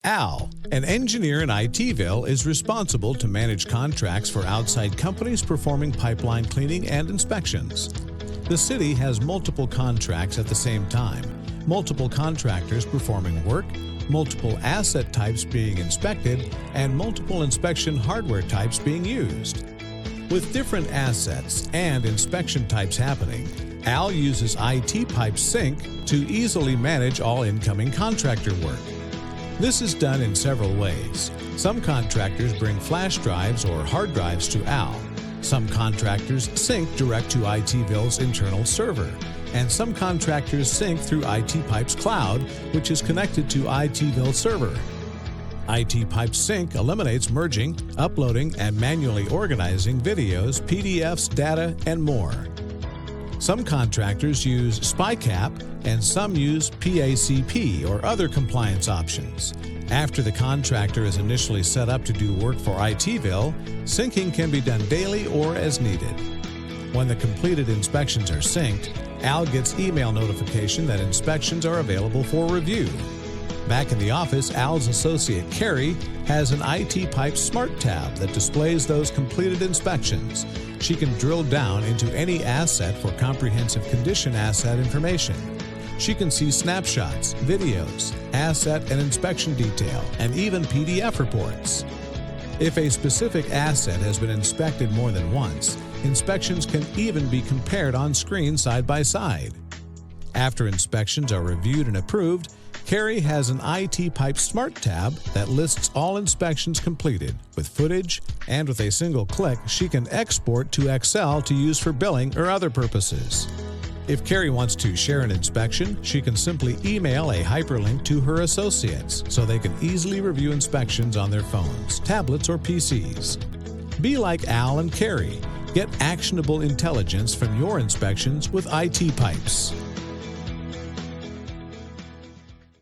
Al, an engineer in ITville, is responsible to manage contracts for outside companies performing pipeline cleaning and inspections. The city has multiple contracts at the same time, multiple contractors performing work, multiple asset types being inspected, and multiple inspection hardware types being used. With different assets and inspection types happening, Al uses ITpipe Sync to easily manage all incoming contractor work. This is done in several ways. Some contractors bring flash drives or hard drives to Al. Some contractors sync direct to ITville's internal server, and some contractors sync through ITpipe's cloud, which is connected to ITville server. ITpipe Sync eliminates merging, uploading, and manually organizing videos, PDFs, data, and more. Some contractors use SpyCap, and some use PACP or other compliance options. After the contractor is initially set up to do work for ITville, syncing can be done daily or as needed. When the completed inspections are synced, Al gets email notification that inspections are available for review. Back in the office, Al's associate Carrie has an ITpipe Smart tab that displays those completed inspections. She can drill down into any asset for comprehensive condition asset information. She can see snapshots, videos, asset and inspection detail, and even PDF reports. If a specific asset has been inspected more than once, inspections can even be compared on screen side by side. After inspections are reviewed and approved, Carrie has an ITpipe Smart tab that lists all inspections completed with footage, and with a single click, she can export to Excel to use for billing or other purposes. If Carrie wants to share an inspection, she can simply email a hyperlink to her associates so they can easily review inspections on their phones, tablets, or PCs. Be like Al and Carrie. Get actionable intelligence from your inspections with ITpipes.